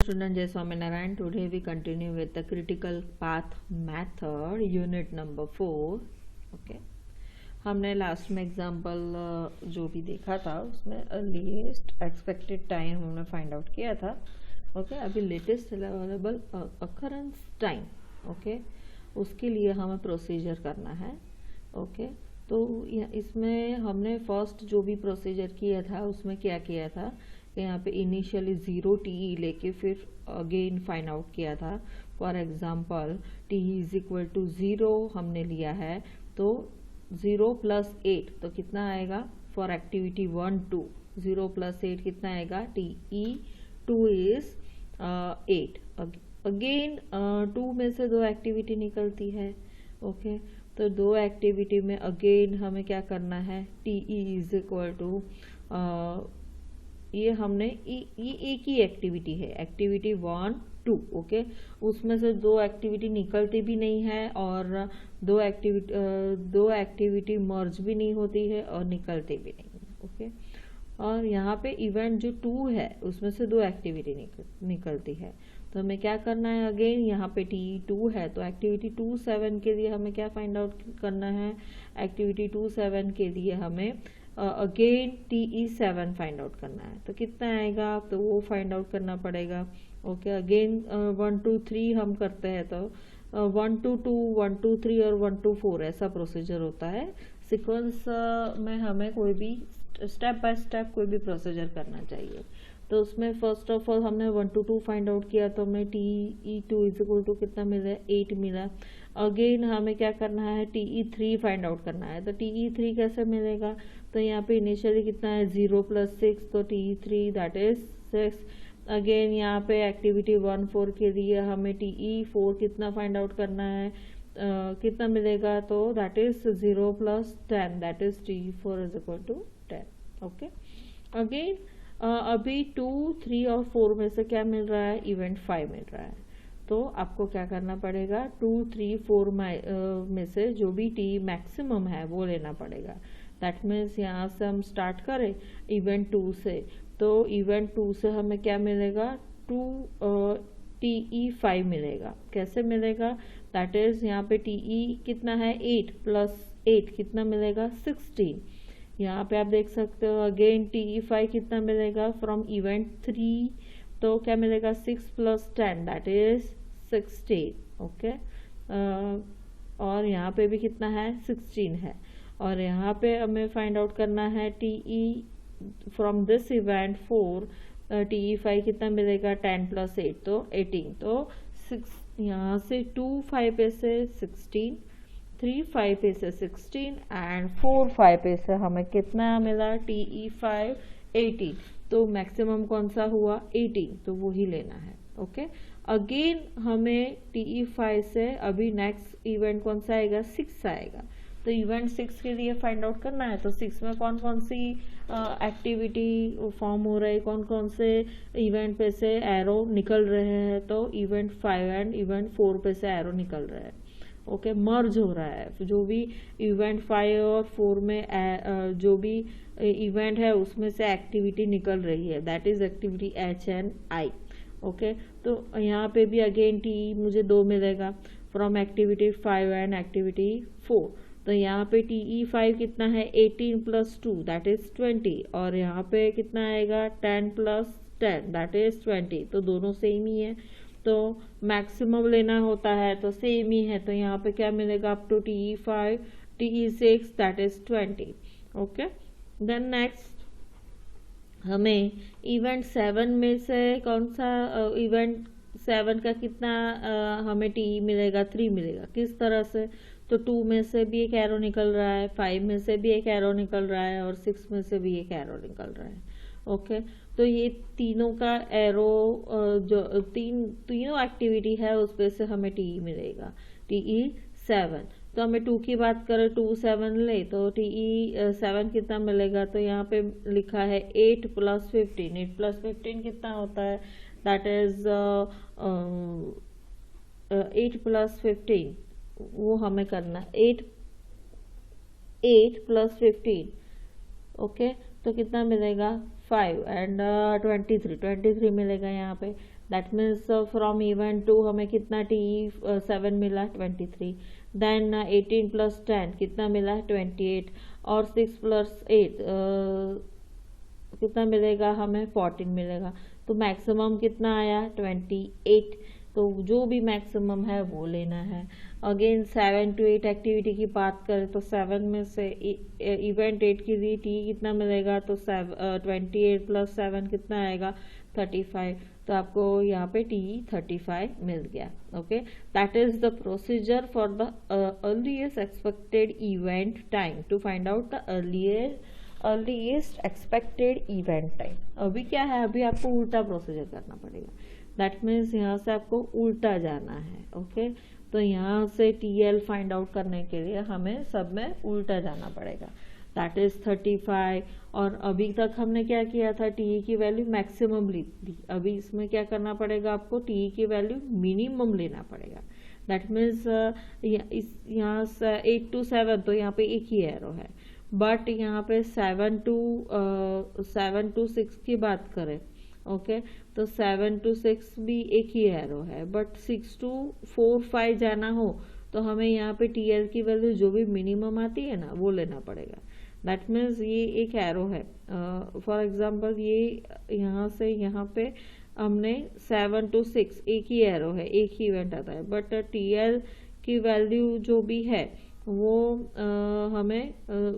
student, Jai Swaminarayan. Today we continue with the critical path method, unit number 4. Okay. हमने last में example जो भी देखा था उसमें अर्लीस्ट एक्सपेक्टेड टाइम हमने फाइंड आउट किया था. ओके अभी latest available occurrence time. Okay उसके लिए हमें प्रोसीजर करना है. ओके तो इसमें हमने फर्स्ट जो भी प्रोसीजर किया था उसमें क्या किया था कि यहाँ पे इनिशियली 0 TE लेके फिर अगेन फाइंड आउट किया था. For example TE is equal to 0 हमने लिया है तो 0 + 8 तो कितना आएगा. फॉर एक्टिविटी 1 2 0 + 8 कितना आएगा. TE 2 is 8. अगेन 2 में से 2 एक्टिविटी निकलती है. ओके तो 2 एक्टिविटी में अगेन हमें क्या करना है. TE इज इक्वल टू ये हमने ये एक ही एक्टिविटी है, एक्टिविटी 1 2. ओके उसमें से 2 एक्टिविटी निकलती भी नहीं है और 2 एक्टिविटी मर्ज भी नहीं होती है और निकलती भी नहीं है. ओके और यहाँ पे इवेंट जो 2 है उसमें से 2 एक्टिविटी निकलती है. तो हमें क्या करना है. अगेन यहाँ पे TE 2 है तो एक्टिविटी 2 7 के लिए हमें क्या फाइंड आउट करना है. एक्टिविटी 2 7 के लिए हमें अगेन TE 7 फाइंड आउट करना है. तो कितना आएगा तो वो फाइंड आउट करना पड़ेगा. ओके अगेन 1 2 3 हम करते हैं तो 1 2 2 1 2 3 और 1 2 4 ऐसा प्रोसीजर होता है. सीक्वेंस में हमें कोई भी स्टेप बाय स्टेप कोई भी प्रोसीजर करना चाहिए. तो उसमें फर्स्ट ऑफ ऑल हमने 1 2 2 फाइंड आउट किया तो हमें TE 2 इज इक्वल टू कितना मिला. 8 मिला. अगेन हमें क्या करना है. TE 3 फाइंड आउट करना है. तो TE 3 कैसे मिलेगा. तो यहाँ पे इनिशियली कितना है 0 + 6 तो TE 3 दैट इज 6. अगेन यहाँ पे एक्टिविटी 1 4 के लिए हमें TE 4 कितना फाइंड आउट करना है. कितना मिलेगा तो that is 0 + 10 that is TE 4 is equal to 10. Okay again अभी 2 3 और 4 में से क्या मिल रहा है. इवेंट 5 मिल रहा है. तो आपको क्या करना पड़ेगा. 2 3 4 में से जो भी TE मैक्सिमम है वो लेना पड़ेगा. दैट मीन्स यहाँ से हम स्टार्ट करें इवेंट 2 से तो इवेंट 2 से हमें क्या मिलेगा. 2 TE 5 मिलेगा. कैसे मिलेगा. दैट इज यहाँ पे TE कितना है 8 + 8 कितना मिलेगा 16. यहाँ पे आप देख सकते हो अगेन TE 5 कितना मिलेगा फ्रॉम इवेंट 3 तो क्या मिलेगा 6 + 10 दैट इज 16. ओके और यहाँ पे भी कितना है 16 है. और यहाँ पे हमें फाइंड आउट करना है TE from this event 4 TE 5 कितना मिलेगा 10 + 8 तो 18. तो 6 यहाँ से 2 5 पे से 16 3 5 पे से 16 एंड 4 5 पे से हमें कितना मिला TE 5 18. तो मैक्सिमम कौन सा हुआ 18 तो वो ही लेना है. ओके अगेन हमें TE 5 से अभी नेक्स्ट इवेंट कौन सा आएगा 6 आएगा. तो इवेंट 6 के लिए फाइंड आउट करना है. तो 6 में कौन कौन सी एक्टिविटी फॉर्म हो रही है, कौन कौन से इवेंट पे से एरो निकल रहे हैं. तो इवेंट 5 एंड इवेंट 4 पे से एरो निकल रहे हैं. ओके मर्ज हो रहा है. जो भी इवेंट 5 और 4 में जो भी इवेंट है उसमें से एक्टिविटी निकल रही है that is activity H and I. Okay तो यहाँ पे भी अगेन TE मुझे 2 मिलेगा फ्रॉम एक्टिविटी 5 एंड एक्टिविटी 4. तो यहाँ पे TE 5 कितना है 18 + 2 दैट इज 20 और यहाँ पे कितना आएगा 10 + 10 दैट इज 20. तो दोनों सेम ही है. तो मैक्सिमम लेना होता है तो सेम ही है. तो यहाँ पे क्या मिलेगा up to TE 5 TE 6 that is 20. Okay then next हमें इवेंट 7 में से कौन सा इवेंट 7 का कितना हमें TE मिलेगा 3 मिलेगा. किस तरह से. तो 2 में से भी एक एरो निकल रहा है 5 में से भी एक एरो निकल रहा है और 6 में से भी एक एरो निकल रहा है. ओके तो ये तीनों का एरो जो तीनों एक्टिविटी है उस पे से हमें TE मिलेगा TE 7. तो हमें 2 की बात करें 2 7 ले तो TE 7 कितना मिलेगा. तो यहाँ पे लिखा है 8 + 15 8 + 15 कितना होता है दैट इज 8 + 15 वो हमें करना 8 + 15. ओके तो कितना मिलेगा 5 एंड 23 मिलेगा यहाँ पे. दैट मीन्स फ्रॉम इवेंट 2 हमें कितना T7 मिला 23, देन 18 + 10 कितना मिला 28, और 6 + 8 कितना मिलेगा हमें 14 मिलेगा। तो मैक्सिमम कितना आया 28, तो जो भी मैक्सिमम है वो लेना है। अगेन 7 to 8 एक्टिविटी की बात करें तो 7 में से इवेंट 8 के लिए टी कितना मिलेगा, तो 28 + 7 कितना आएगा 35, तो आपको यहाँ पे टी 35 मिल गया। Okay, that is the procedure for the earliest expected event time to find out the earliest expected event time. अभी क्या है, अभी आपको उल्टा प्रोसीजर करना पड़ेगा। दैट मीन्स यहाँ से आपको उल्टा जाना है। ओके, तो यहाँ से टीएल फाइंड आउट करने के लिए हमें सब में उल्टा जाना पड़ेगा। दैट इज 35, और अभी तक हमने क्या किया था, टी की वैल्यू मैक्सिमम ली थी। अभी इसमें क्या करना पड़ेगा, आपको टी की वैल्यू मिनिमम लेना पड़ेगा। दैट मीन्स यहाँ 8 to 7 तो यहाँ पे एक ही एरो है, बट यहाँ पे 7 to 6 की बात करें, ओके, तो 7 to 6 भी एक ही एरो है, बट 6 to 4 5 जाना हो तो हमें यहाँ पे टीएल की वैल्यू जो भी मिनिमम आती है ना वो लेना पड़ेगा। दैट मीन्स ये एक एरो है, फॉर एग्जांपल ये यहाँ से यहाँ पे हमने 7 to 6 एक ही एरो है, एक ही इवेंट आता है, बट टीएल की वैल्यू जो भी है वो हमें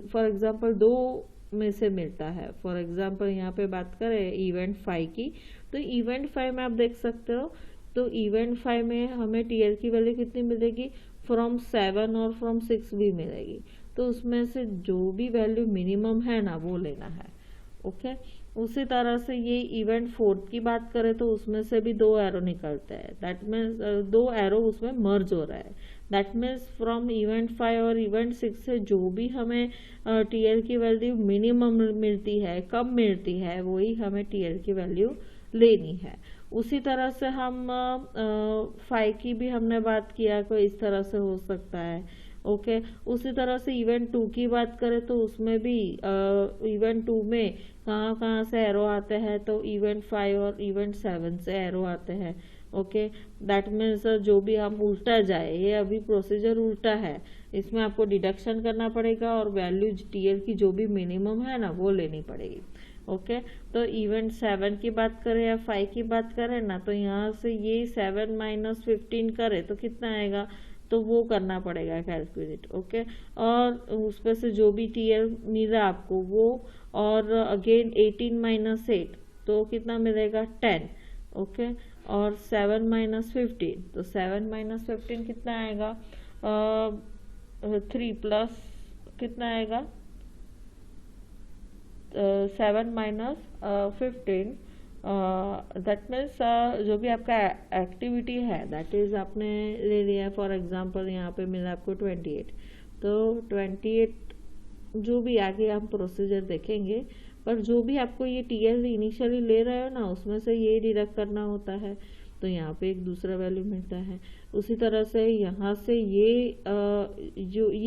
फॉर एग्जांपल 2 में से मिलता है। फॉर एग्जांपल यहाँ पे बात करें इवेंट 5 की, तो इवेंट 5 में आप देख सकते हो, तो इवेंट 5 में हमें टीएल की वैल्यू कितनी मिलेगी, फ्रॉम 7 और फ्रॉम 6 भी मिलेगी। तो उसमें से जो भी वैल्यू मिनिमम है ना वो लेना है। ओके, उसी तरह से ये इवेंट 4 की बात करें तो उसमें से भी 2 एरो निकलते हैं। दैट मीन्स 2 एरो उसमें मर्ज हो रहा है। दैट मीन्स फ्रॉम इवेंट 5 और इवेंट 6 से जो भी हमें टीएल की वैल्यू मिनिमम मिलती है, कम मिलती है, वही हमें टीएल की वैल्यू लेनी है। उसी तरह से हम 5 की भी हमने बात किया, कोई इस तरह से हो सकता है। ओके, उसी तरह से इवेंट 2 की बात करें तो उसमें भी इवेंट 2 में कहाँ कहाँ से एरो आते हैं, तो इवेंट 5 और इवेंट 7 से एरो आते हैं। ओके, दैट मीन्स जो भी हम उल्टा जाए, ये अभी प्रोसीजर उल्टा है, इसमें आपको डिडक्शन करना पड़ेगा और वैल्यू टीएल की जो भी मिनिमम है ना वो लेनी पड़ेगी। ओके, तो इवेंट 7 की बात करें या 5 की बात करें ना, तो यहाँ से ये 7 - 15 करे तो कितना आएगा, तो वो करना पड़ेगा कैलकुलेट। ओके, और उसमें से जो भी टीएल मिला आपको वो, और अगेन 18 - 8 तो कितना मिलेगा 10। ओके, और 7 - 15 तो 7 - 15 कितना आएगा, 3 प्लस कितना आएगा 7 - 15, दैट मीन्स जो भी आपका एक्टिविटी है दैट इज आपने ले लिया। फॉर एग्जांपल यहाँ पे मिला आपको 28, तो 28 जो भी आगे हम प्रोसीजर देखेंगे, पर जो भी आपको ये टीएल इनिशियली ले रहे हो ना उसमें से ये डिडक्ट करना होता है, तो यहाँ पे एक दूसरा वैल्यू मिलता है। उसी तरह से यहाँ से ये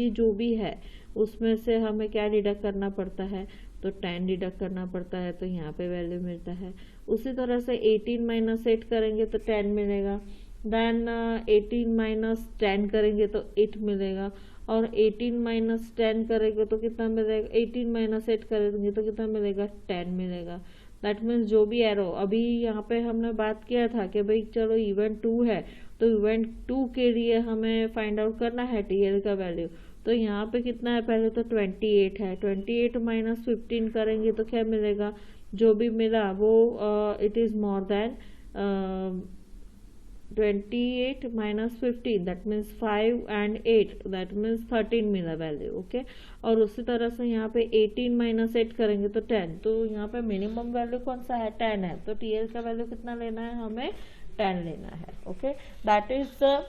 जो भी है उसमें से हमें क्या डिडक्ट करना पड़ता है, तो 10 डिडक्ट करना पड़ता है, तो यहाँ पे वैल्यू मिलता है। उसी तरह से 18 - 8 करेंगे तो 10 मिलेगा, देन 18 - 10 करेंगे तो 8 मिलेगा, और 18 - 10 करेंगे तो कितना मिलेगा, 18 - 8 करेंगे तो कितना मिलेगा 10 मिलेगा। दैट मीन्स जो भी एरो अभी यहाँ पे हमने बात किया था कि भाई चलो इवेंट 2 है, तो इवेंट 2 के लिए हमें फाइंड आउट करना है टीएल का वैल्यू, तो यहाँ पे कितना है, पहले तो 28 है, 28 - 15 करेंगे तो क्या मिलेगा, जो भी मिला वो it is more than 28 - 15 that means 5 and 8 that means 13 मिला वैल्यू। ओके, और उसी तरह से यहाँ पे 18 - 8 करेंगे तो 10, तो यहाँ पे मिनिमम वैल्यू कौन सा है 10 है, तो टीएल का वैल्यू कितना लेना है, हमें 10 लेना है। Okay, that is the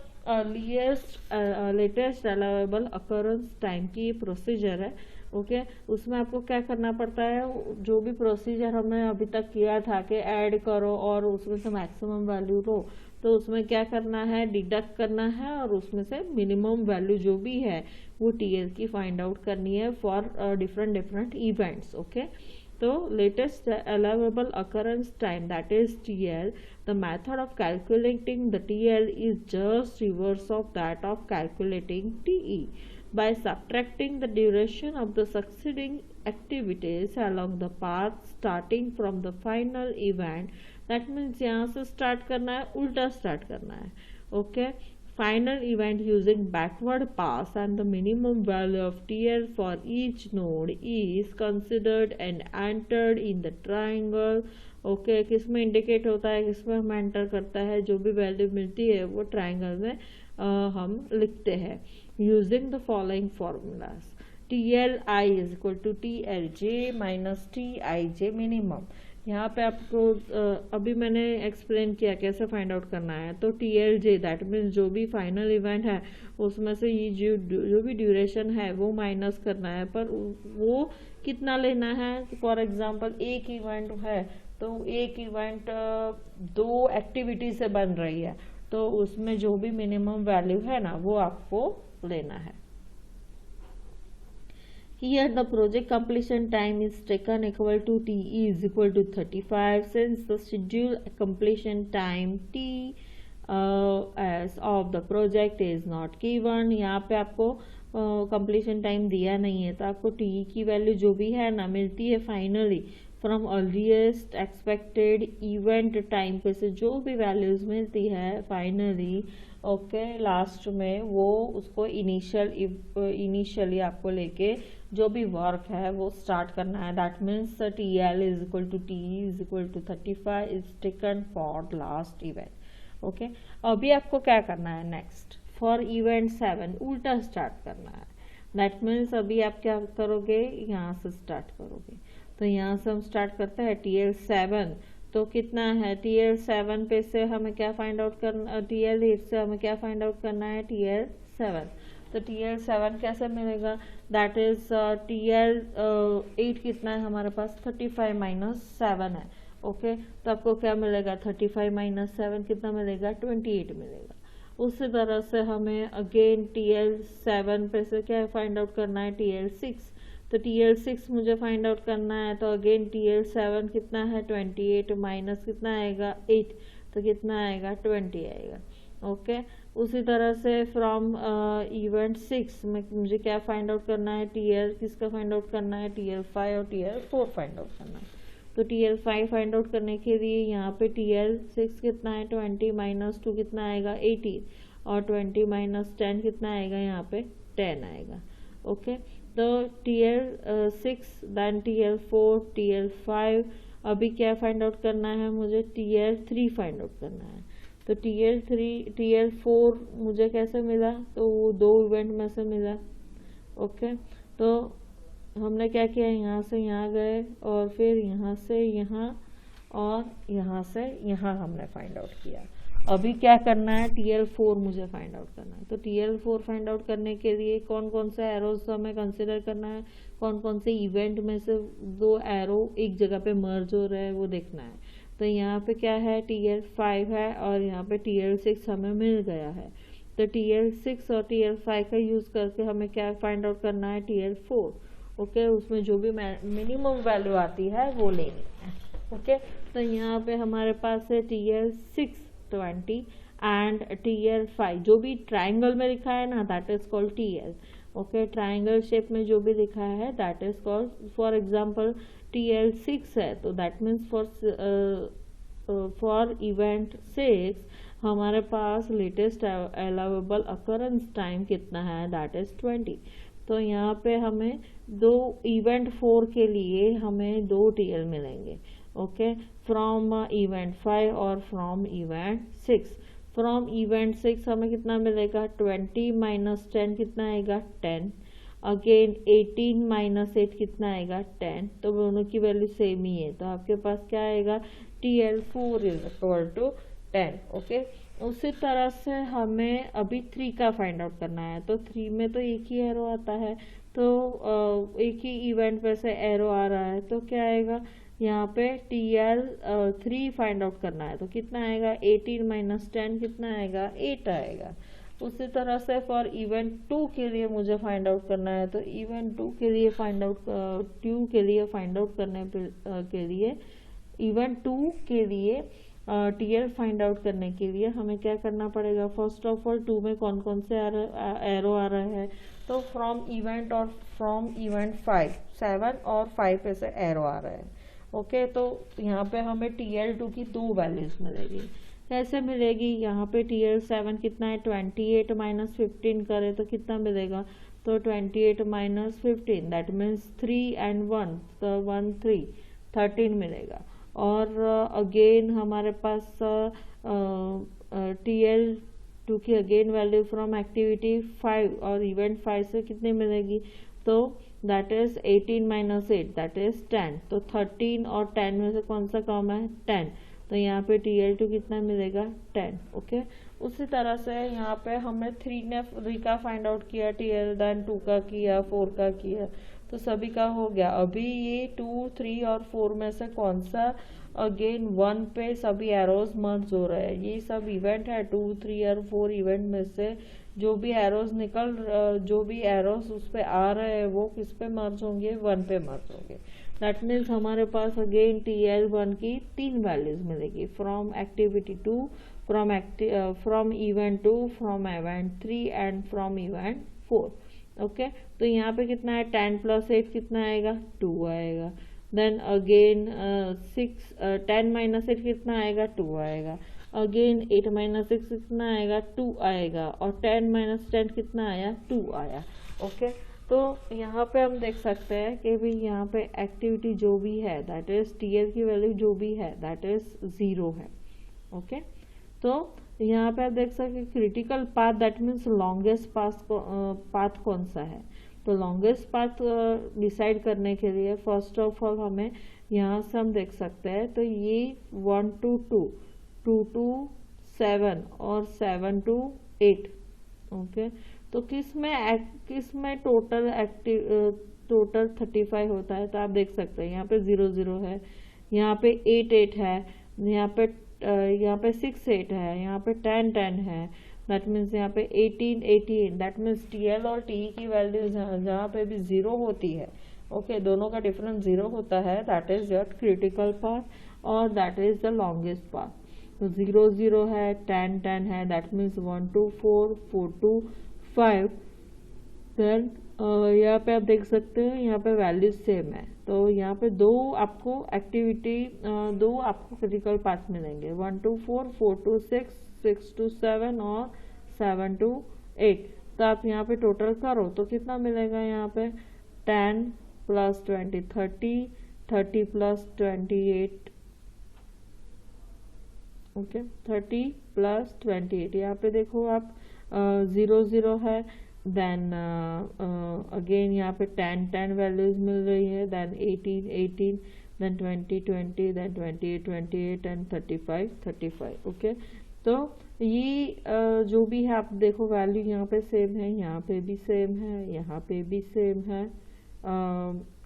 latest allowable occurrence time की प्रोसीजर है। ओके, उसमें आपको क्या करना पड़ता है, जो भी प्रोसीजर हमने अभी तक किया था कि ऐड करो और उसमें से मैक्सिमम वैल्यू लो, तो उसमें क्या करना है, डिडक्ट करना है और उसमें से मिनिमम वैल्यू जो भी है वो टीएल की फाइंड आउट करनी है फॉर डिफरेंट इवेंट्स। ओके, तो latest allowable occurrence time, that is TL, the method of calculating the TL is just reverse of that of calculating TE by subtracting the duration of the succeeding activities along the path starting from the final event. That means यहाँ से start करना है, उल्टा start करना है. Okay, final event using backward pass and the minimum value of TL for each node is considered and entered in the triangle. Okay किस में indicate होता है, किस में हम एंटर करता है, जो भी वैल्यू मिलती है वो ट्राइंगल में हम लिखते हैं using the following formulas. TLI is equal to TLJ minus TIJ minimum. यहाँ पे आपको अभी मैंने एक्सप्लेन किया कैसे फाइंड आउट करना है. तो TLJ दैट मीन्स जो भी फाइनल इवेंट है उसमें से ये जो भी ड्यूरेशन है वो माइनस करना है, पर वो कितना लेना है. फॉर एग्जांपल एक इवेंट है तो एक इवेंट 2 एक्टिविटी से बन रही है, तो उसमें जो भी मिनिमम वैल्यू है ना वो आपको लेना है. Here the project completion time is taken equal to TE is equal to 35 since the schedule completion time T as of the project is not given. यहाँ पे आपको completion time दिया नहीं है, तो आपको TE की वैल्यू जो भी है ना मिलती है finally from earliest expected event time पे से जो भी वैल्यूज मिलती है फाइनली ओके लास्ट में वो उसको इनिशियली आपको लेके जो भी वर्क है वो स्टार्ट करना है. That means TL is equal to TE is equal to 35 is taken for last event. Okay अभी आपको क्या करना है नेक्स्ट फॉर इवेंट 7 उल्टा स्टार्ट करना है. दैट मीन्स अभी आप क्या करोगे, यहाँ से स्टार्ट करोगे. तो यहाँ से हम स्टार्ट करते हैं TL7. तो कितना है TL7 पे से हमें क्या फाइंड आउट करना, TL8 से हमें क्या फाइंड आउट करना है TL7. तो TL7 कैसे मिलेगा, दैट इज TL8 कितना है हमारे पास 35 माइनस 7 है. ओके तो आपको क्या मिलेगा 35 माइनस 7 कितना मिलेगा 28 मिलेगा. उसी तरह से हमें अगेन TL7 पे से क्या फाइंड आउट करना है TL6. तो TL6 मुझे फाइंड आउट करना है, तो अगेन TL7 कितना है 28 माइनस कितना आएगा 8, तो कितना आएगा 20 आएगा. ओके उसी तरह से फ्रॉम इवेंट 6 में मुझे क्या फाइंड आउट करना है, TL किसका फाइंड आउट करना है TL5 और TL4 फाइंड आउट करना है. तो TL5 फाइंड आउट करने के लिए यहाँ पे TL6 कितना है 20 माइनस 2 कितना आएगा 18 और 20 माइनस 10 कितना आएगा यहाँ पे 10 आएगा. ओके तो TL6 दैन TL4 TL5. अभी क्या फाइंड आउट करना है मुझे TL3 फाइंड आउट करना है. तो TL4 मुझे कैसे मिला, तो वो 2 इवेंट में से मिला. ओके तो हमने क्या किया, यहाँ से यहाँ गए और फिर यहाँ से यहाँ और यहाँ से यहाँ हमने फाइंड आउट किया. अभी क्या करना है TL4 मुझे फाइंड आउट करना है. तो TL4 फाइंड आउट करने के लिए कौन कौन से एरोज हमें कंसिडर करना है, कौन कौन से इवेंट में से 2 एरो एक जगह पे मर्ज हो रहे हैं वो देखना है. तो यहाँ पे क्या है TL5 है और यहाँ पे TL6 हमें मिल गया है. तो TL6 और TL5 का यूज करके हमें क्या फाइंड आउट करना है TL4. ओके उसमें जो भी मिनिमम वैल्यू आती है वो लेनी है. ओके तो यहाँ पे हमारे पास है TL6 20 एंड TL5 जो भी ट्राइंगल में लिखा है ना that is called TL. Okay triangle shape में जो भी लिखा है that is called, for example TL6 है तो दैट मीन्स फॉर इवेंट 6 हमारे पास लेटेस्ट अलाउेबल अकरेंस टाइम कितना है दैट इज 20. तो यहाँ पे हमें इवेंट 4 के लिए हमें 2 TL मिलेंगे. ओके फ्रॉम इवेंट 5 और फ्रॉम इवेंट 6. फ्रॉम इवेंट 6 हमें कितना मिलेगा 20 माइनस 10 कितना आएगा 10. अगेन 18 माइनस 8 कितना आएगा 10. तो दोनों की वैल्यू सेम ही है, तो आपके पास क्या आएगा TL4 is equal to 10. Okay उसी तरह से हमें अभी 3 का फाइंड आउट करना है. तो 3 में तो एक ही एरो आता है, तो एक ही इवेंट पे से एरो आ रहा है, तो क्या आएगा यहाँ पे TL3 फाइंड आउट करना है. तो कितना आएगा 18 माइनस 10 कितना आएगा 8 आएगा. उसी तरह से फॉर इवेंट 2 के लिए मुझे फाइंड आउट करना है, तो इवेंट 2 के लिए फाइंड आउट करने के लिए इवेंट 2 के लिए टीएल फाइंड आउट करने के लिए हमें क्या करना पड़ेगा, फर्स्ट ऑफ ऑल 2 में कौन कौन से एरो आ रहे हैं, तो फ्रॉम इवेंट और फ्रॉम इवेंट 5, 7 और 5 पे से एरो आ रहे हैं। ओके, तो यहाँ पे हमें TL2 की 2 वैल्यूज मिलेगी। कैसे मिलेगी, यहाँ पे TL7 कितना है, 28 माइनस 15 करे तो कितना मिलेगा, तो 28 माइनस 15 दैट मीन्स 3 and 1, तो 1 3 13 मिलेगा। और अगेन हमारे पास TL2 की अगेन वैल्यू फ्रॉम एक्टिविटी 5 और इवेंट 5 से कितनी मिलेगी, तो that is 18 minus 8 that is 10, तो 13 और 10 में से कौन सा कम है, 10, तो यहाँ पे TL2 कितना मिलेगा, 10। ओके, उसी तरह से यहाँ पे हमने 3 का फाइंड आउट किया, TL2 का किया, 4 का किया, तो सभी का हो गया। अभी ये 2, 3 और 4 में से कौन सा अगेन 1 पे सभी एरोज मर्ज हो रहे हैं, ये सब इवेंट है 2, 3 और 4 इवेंट में से जो भी एरोज उस पे आ रहे हैं वो किस पे मर्ज होंगे, 1 पे मर्ज होंगे। दैट मीन्स हमारे पास अगेन TL1 की 3 वैल्यूज मिलेगी, from activity 2, from event 2, from event 3 and from event 4। Okay, तो यहाँ पे कितना है, 10 प्लस 8 कितना आएगा, 2 आएगा। देन अगेन 10 माइनस 8 कितना आएगा, 2 आएगा। अगेन 8 माइनस 6 कितना आएगा, 2 आएगा। और 10 माइनस 10 कितना आया, 2 आया। ओके, तो यहाँ पे हम देख सकते हैं कि भाई यहाँ पे एक्टिविटी जो भी है दैट इज TL की वैल्यू जो भी है दैट इज 0 है। ओके, तो यहाँ पे आप देख सकते हैं critical path that means longest path कौन सा है, तो लॉन्गेस्ट पाथ डिसाइड करने के लिए फर्स्ट ऑफ ऑल हमें यहाँ से हम देख सकते हैं, तो ये 1 to 2, 2 to 7 और 7 to 8। ओके, तो किस में टोटल 35 होता है, तो आप देख सकते हैं यहाँ पे 0 0 है, यहाँ पे 8 8 है, यहाँ पे 6 8 है, यहाँ पे 10 10 है, दैट मीन्स यहाँ पे 18 18, दैट मीन्स TL और TE की वैल्यू जहाँ पे भी 0 होती है, ओके, दोनों का डिफरेंस 0 होता है, that is your critical path और that is the longest path. तो 0 0 है, 10 10 है, that means 1 to 4, 4 to 5। Then यहाँ पे आप देख सकते हैं यहाँ पे वैल्यूज सेम है, तो यहाँ पे दो आपको क्रिटिकल पाथ मिलेंगे, 1 to 4, 4 to 6, 6 to 7 और 7 to 8। तो आप यहाँ पे टोटल करो तो कितना मिलेगा, यहाँ पे 10 प्लस 20 30, 30 प्लस 28, ओके, 30 प्लस 28। यहाँ पे देखो आप 0 0 है, देन अगेन यहाँ पे 10 10 वैल्यूज मिल रही है, then 18 18, then 20 20, then 28 28 and 35 35। Okay, तो ये जो भी है आप देखो वैल्यू यहाँ पे सेम है, यहाँ पे भी सेम है, यहाँ पे भी सेम है।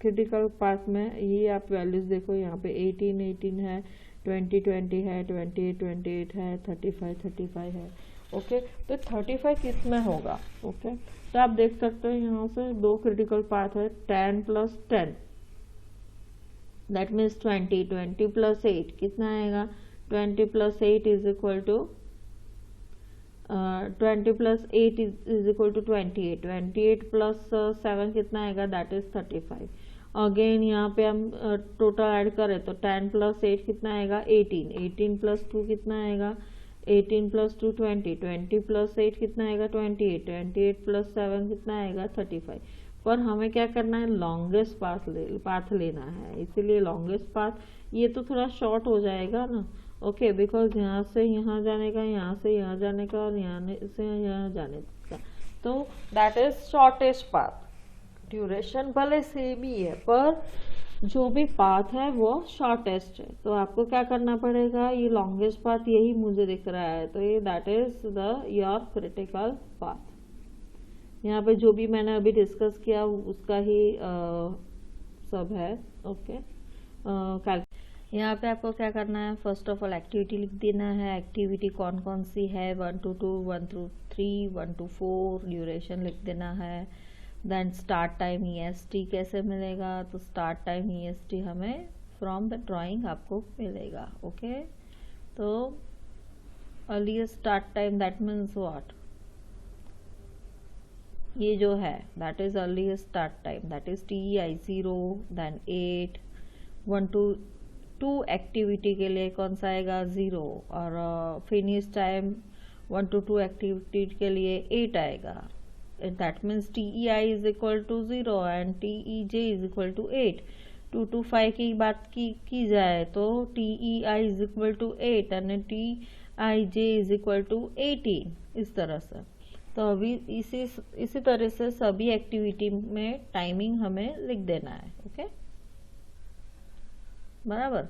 क्रिटिकल पाथ में ये आप वैल्यूज देखो, यहाँ पे 18 18 है, 20 20 है, 28 28 है, 35 35 है। ओके, तो 35 किस में होगा, ओके, तो आप देख सकते हो यहाँ से दो क्रिटिकल पाथ है, 10 प्लस 10 दैट मीन्स 20, 20 प्लस 8 कितना आएगा, 20 plus 8 is equal to 20 plus 8 is equal to 28, 28 plus 7 कितना आएगा, दैट इज 35। अगेन यहाँ पे हम टोटल ऐड करें तो 10 प्लस 8 कितना आएगा, 18, 18 प्लस 2 कितना आएगा, 18 प्लस 2 20, 20 प्लस 8 कितना आएगा, 28, 28 प्लस 7 कितना आएगा, 35। पर हमें क्या करना है, लॉन्गेस्ट पाथ लेना है, इसीलिए लॉन्गेस्ट पाथ ये तो थोड़ा शॉर्ट हो जाएगा ना, ओके, बिकॉज यहाँ से यहाँ जाने का, यहाँ से यहाँ जाने का और यहाँ से यहाँ जाने का, तो that is shortest path. Duration भले सेम ही है पर जो भी पाथ है वो शॉर्टेस्ट है, तो आपको क्या करना पड़ेगा, ये लॉन्गेस्ट पाथ यही मुझे दिख रहा है, तो ये that is the your critical path. यहाँ पे जो भी मैंने अभी डिस्कस किया उसका ही सब है, ओके। यहाँ पे आपको क्या करना है, फर्स्ट ऑफ ऑल एक्टिविटी लिख देना है। एक्टिविटी कौन कौन सी है, 1 to 2, 1 to 3, 1 to 4, ड्यूरेशन लिख देना है। देन स्टार्ट टाइम EST कैसे मिलेगा, तो स्टार्ट टाइम EST हमें फ्रॉम द ड्राइंग आपको मिलेगा। ओके, तो earliest start time that means what, ये जो है that is earliest start time, that is TEI 0, then 8, 1 to 2 activity के लिए कौन सा आएगा 0, और फिनिश टाइम 1 to 2 एक्टिविटी के लिए 8 आएगा। That means TEI is equal to 0 and TEJ is equal to 8। 2 to 5 की बात की जाए तो TEI is equal to 8 and TIJ is equal to 18, इस तरह से। तो अभी इसी तरह से सभी एक्टिविटी में टाइमिंग हमें लिख देना है। ओके, बराबर।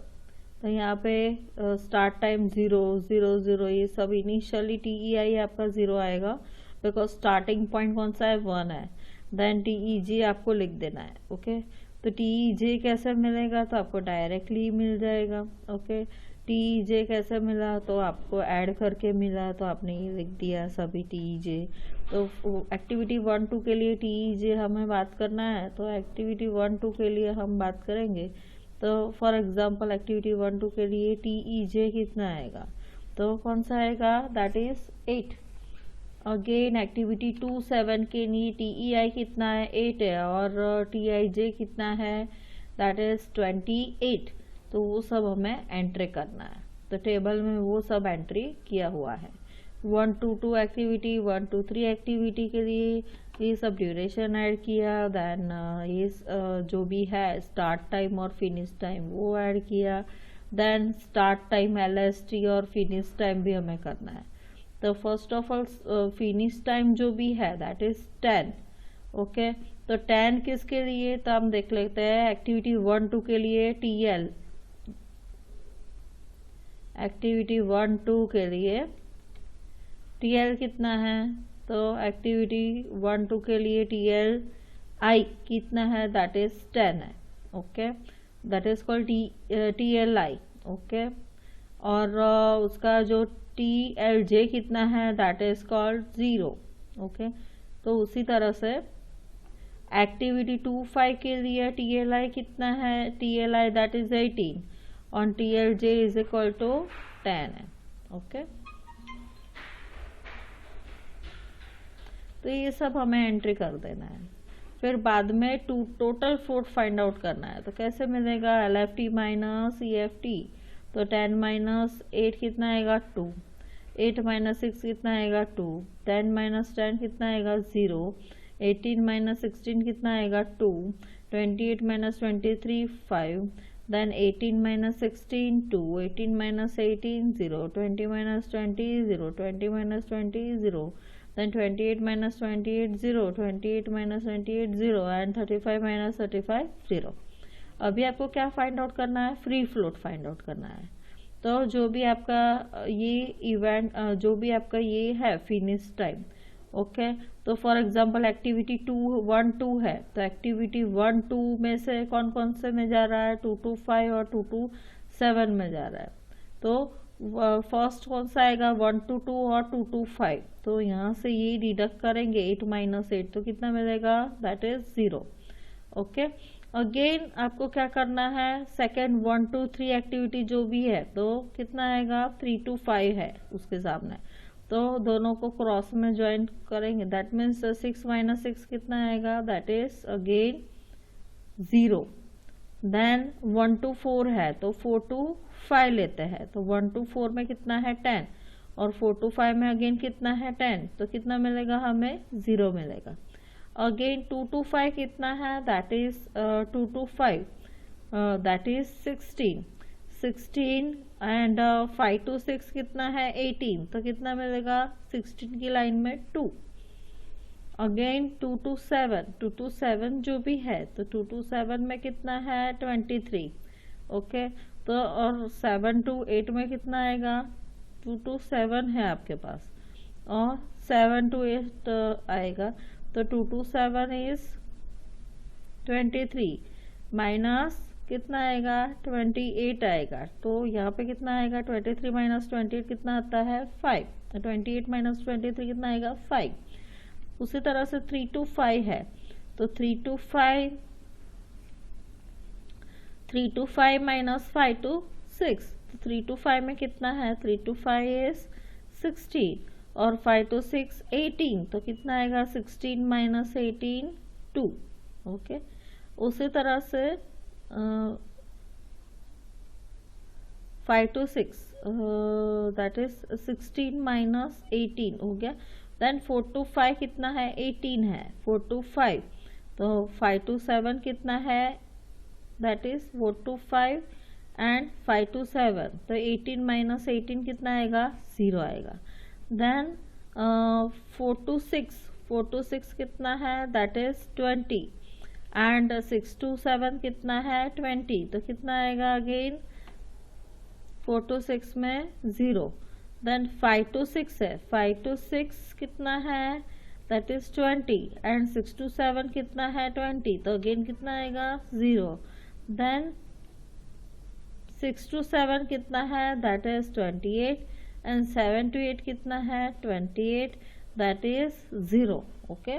तो यहाँ पे स्टार्ट टाइम 0, 0, 0, ये सब इनिशियली TEI आपका 0 आएगा बिकॉज स्टार्टिंग पॉइंट कौन सा है 1 है। देन TEJ आपको लिख देना है। ओके, तो TEJ कैसे मिलेगा, तो आपको डायरेक्टली मिल जाएगा। ओके, TEJ कैसे मिला, तो आपको ऐड करके मिला, तो आपने ये लिख दिया सभी TEJ। तो एक्टिविटी 1, 2 के लिए TEJ हमें बात करना है, तो एक्टिविटी 1, 2 के लिए हम बात करेंगे। तो फॉर एग्जांपल एक्टिविटी 1, 2 के लिए TEJ कितना आएगा, तो कौन सा आएगा, दैट इज 8। अगेन एक्टिविटी 2, 7 के लिए TEI कितना है 8 है, और TIJ कितना है दैट इज 28। तो वो सब हमें एंट्री करना है, तो टेबल में वो सब एंट्री किया हुआ है। 1 to 2 एक्टिविटी, 1 to 3 एक्टिविटी के लिए ये सब ड्यूरेशन ऐड किया। देन ये जो भी है स्टार्ट टाइम और फिनिश टाइम वो ऐड किया। देन स्टार्ट टाइम LST और फिनिश टाइम भी हमें करना है। तो first of all finish time जो भी है दैट इज 10। ओके, तो 10 किसके लिए, तो हम देख लेते हैं एक्टिविटी 1, 2 के लिए TL, एक्टिविटी 1, 2 के लिए TL कितना है, तो एक्टिविटी 1, 2 के लिए TLI कितना है, दैट इज 10 है। Okay, that is called TLI। Okay, और उसका जो TLJ कितना है, दैट इज कॉल्ड 0। ओके, तो उसी तरह से एक्टिविटी 2, 5 के लिए TLI कितना है, TLI दैट इज 18 और TLJ इज इक्वल टू 10 है। ओके, तो ये सब हमें एंट्री कर देना है। फिर बाद में टोटल फ्रूट फाइंड आउट करना है, तो कैसे मिलेगा, LFT माइनस EFT। तो 10 माइनस 8 कितना आएगा 2, 8 माइनस 6 कितना आएगा 2, 10 माइनस 10 कितना आएगा 0, 18 माइनस 16 कितना आएगा 2, 28 माइनस 23 5, देन 18 minus 16 2, 18 minus 18 0, 20 minus 20 0, 20 minus 20 0, then 28 minus 28 0, 28 minus 28 0 and 35 minus 35 0। अभी आपको क्या फाइंड आउट करना है, फ्री फ्लोट फाइंड आउट करना है। तो जो भी आपका ये इवेंट जो भी आपका ये है फिनिश टाइम। ओके, तो फॉर एग्जांपल एक्टिविटी 1, 2 है, तो एक्टिविटी 1, 2 में से कौन कौन से में जा रहा है, 2 to 5 और 2 to 7 में जा रहा है। तो फर्स्ट कौन सा आएगा 1 to 2 और 2 to 5। तो यहाँ से ये डिडक्ट करेंगे 8 माइनस 8, तो कितना मिलेगा, दैट इज 0। ओके, अगेन आपको क्या करना है, सेकेंड 1 to 3 एक्टिविटी जो भी है, तो कितना आएगा 3 to 5 है उसके सामने, तो दोनों को क्रॉस में ज्वाइन करेंगे। दैट मीन्स 6 माइनस 6 कितना आएगा, that is again 0। Then 1 to 4 है, तो 4 to 5 लेते हैं, तो 1 to 4 में कितना है 10 और 4 to 5 में अगेन कितना है 10, तो कितना मिलेगा हमें 0 मिलेगा। अगेन 2 to 5 कितना है, that is 2 to 5 that is 16 and 5 to 6 कितना है 18, तो कितना मिलेगा 16 की लाइन में 2। अगेन 2 to 7 जो भी है, तो 2 to 7 में कितना है 23। ओके, तो और 7 to 8 में कितना आएगा, 2 to 7 है आपके पास और 7 to 8 आएगा, तो 2 to 7 इज 23 माइनस कितना आएगा 28 आएगा। तो यहाँ पे कितना आएगा 23 माइनस 28 कितना आता है 5। 28 माइनस 23 कितना आएगा 5। उसी तरह से 3 to 5 है तो 3 to 5 माइनस 5 to 6। तो 3 to 5 में कितना है 3 to 5 इज 16 और 5 to 6 18। तो कितना आएगा 16 माइनस 18 2। ओके उसी तरह से 5 to 6 दैट इज 16 माइनस 18 हो गया। देन 4 to 5 कितना है 18 है 4 to 5। तो 5 to 7 कितना है that is 4 to 5 and 5 to 7। तो 18 माइनस 18 कितना आएगा 0 आएगा। देन 4 to 6 कितना है दैट इज 20 एंड 6 to 7 कितना है 20। तो कितना आएगा अगेन 4 to 6 में 0। देन 5 to 6 है 5 to 6 कितना है दैट इज 20 एंड 6 to 7 कितना है 20। तो अगेन कितना आएगा 0। देन 6 to 7 कितना है दैट इज 28 एंड 7 to 8 कितना है 28 दैट इज 0। ओके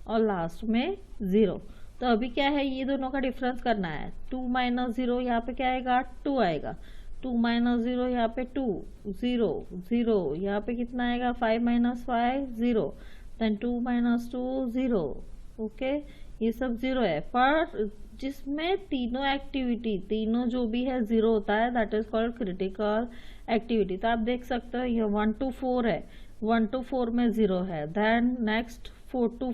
और लास्ट में 0। तो अभी क्या है ये दोनों का डिफरेंस करना है। 2 माइनस 0 यहाँ पे क्या आएगा 2 आएगा। 2 माइनस 0 यहाँ पे 2 0 0 यहाँ पे कितना आएगा 5 माइनस 5 0। Then 2 minus 2 0। ओके ये सब 0 है पर जिसमें तीनों जो भी है 0 होता है that is called critical activity. तो आप देख सकते हो ये 1 to 4 है 1 to 4 में 0 है। देन नेक्स्ट 4 to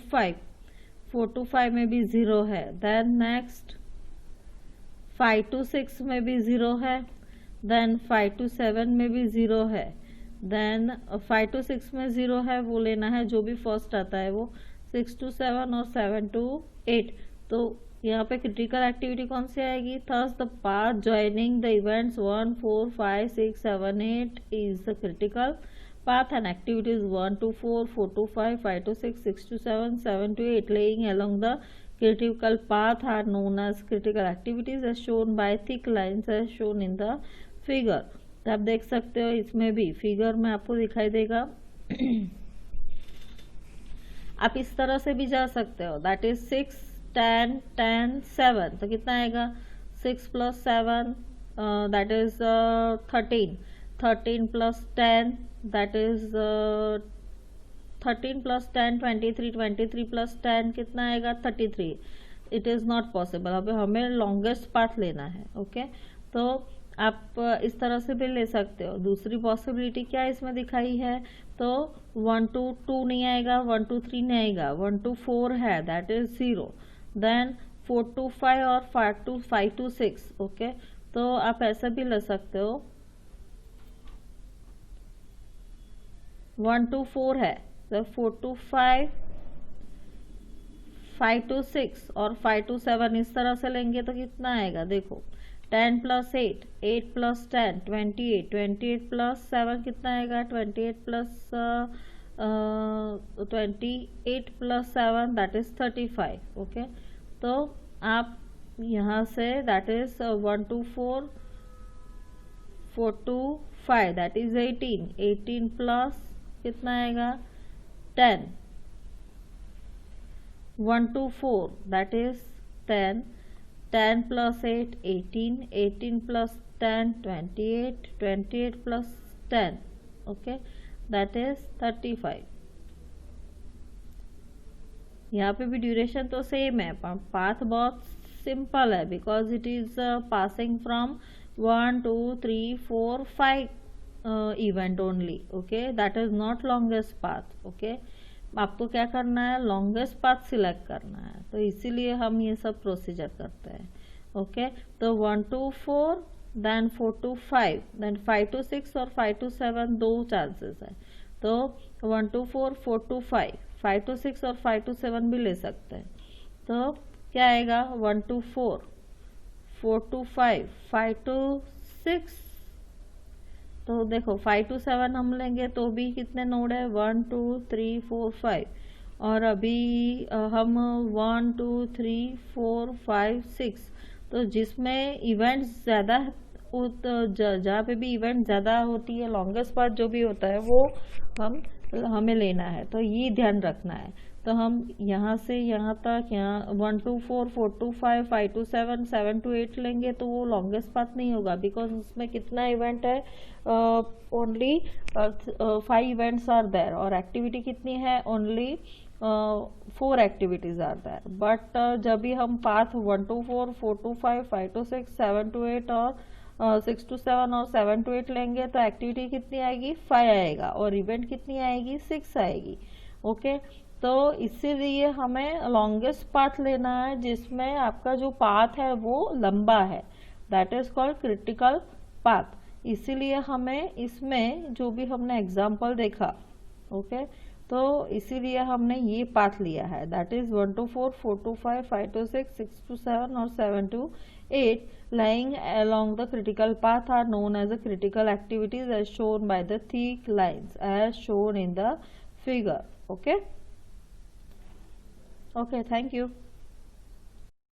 5 में भी 0 है। देन नेक्स्ट 5 to 6 में भी 0 है। देन 5 to 7 में भी 0 है। देन 5 to 6 में 0 है वो लेना है जो भी फर्स्ट आता है वो। 6 to 7 और 7 to 8। तो यहाँ पे क्रिटिकल एक्टिविटी कौन सी आएगी। Thus the path joining the events 1 4 5 6 7 8 is the critical path and activities 1 to 4 4 to 5 5 to 6 6 to 7 7 to 8 laying along the critical path are known as critical activities as shown by thick lines as shown in the figure। तो आप देख सकते हो इसमें भी figure में आपको दिखाई देगा। आप इस तरह से भी जा सकते हो दैट इज 6 10 10 7। तो कितना आएगा 6 plus 7 that is 13 13 plus 10 that is 13 plus 10 23 23 plus 10 कितना आएगा 33। It is not possible. अब हमें लॉन्गेस्ट पाथ लेना है। ओके तो आप इस तरह से भी ले सकते हो। दूसरी पॉसिबिलिटी क्या इसमें दिखाई है तो 1 to 2 नहीं आएगा 1 to 3 नहीं आएगा 1 to 4 है दैट इज 0। देन 4 to 5 और 5 to 6। ओके तो आप ऐसा भी ले सकते हो 1 to 4 है तो 4 to 5 5 to 6 और 5 to 7 इस तरह से लेंगे तो कितना आएगा देखो 10 plus 8 8 plus 10 28 28 plus 7 कितना आएगा 28 plus 28 plus 7 that is 35। Okay तो आप यहाँ say that is 1 to 4 4 to 5 that is 18 18 plus कितना आएगा 10 1 to 4 that is 10 10 plus 8 18 18 plus 10 28 28 plus 10 okay that is 35। यहाँ पे भी ड्यूरेशन तो सेम है पर पाथ बहुत सिंपल है because it is passing from 1 2 3 4 5 event only. Okay that is not longest path. Okay आपको क्या करना है लॉन्गेस्ट पाथ सिलेक्ट करना है तो इसीलिए हम ये सब प्रोसीजर करते हैं। ओके तो 1 to 4 then 4 to 5 then 5 to 6 और 5 to 7 दो चांसेस है तो 1 to 4 4 to 5 5 to 6 और 5 to 7 भी ले सकते हैं। तो क्या आएगा 1 to 4 4 to 5 5 to 6। तो देखो 5 to 7 हम लेंगे तो भी कितने नोड है 1 2 3 4 5 और अभी हम 1 2 3 4 5 6 तो जिसमें इवेंट्स ज़्यादा जहाँ पे भी इवेंट ज़्यादा होती है, लॉन्गेस्ट पाथ जो भी होता है वो हम हमें लेना है, तो ये ध्यान रखना है। तो हम यहाँ से यहाँ तक, यहाँ 1 to 4, 4 to 5, 5 to 7, 7 to 8 लेंगे तो वो लॉन्गेस्ट पाथ नहीं होगा, बिकॉज उसमें कितना इवेंट है, ओनली 5 इवेंट्स आर देयर, और एक्टिविटी कितनी है, only 4 activities are there. But जब भी हम path 1 to 4, 4 to 5, 5 to 6, 7 to 8 और 6 to 7 और 7 to 8 लेंगे तो एक्टिविटी कितनी आएगी, 5 आएगा, और इवेंट कितनी आएगी, 6 आएगी। ओके, तो इसीलिए हमें लॉन्गेस्ट पाथ लेना है जिसमें आपका जो पाथ है वो लंबा है, that is called critical path. इसीलिए हमें इसमें जो भी हमने एग्जाम्पल देखा, ओके, तो इसीलिए हमने ये पाथ लिया है, that is 1 to 4, 4 to 5, 5 to 6, 6 to 7 और 7 to 8 lying along the critical path are known as the critical activities as shown by the thick lines as shown in the figure. Okay, thank you.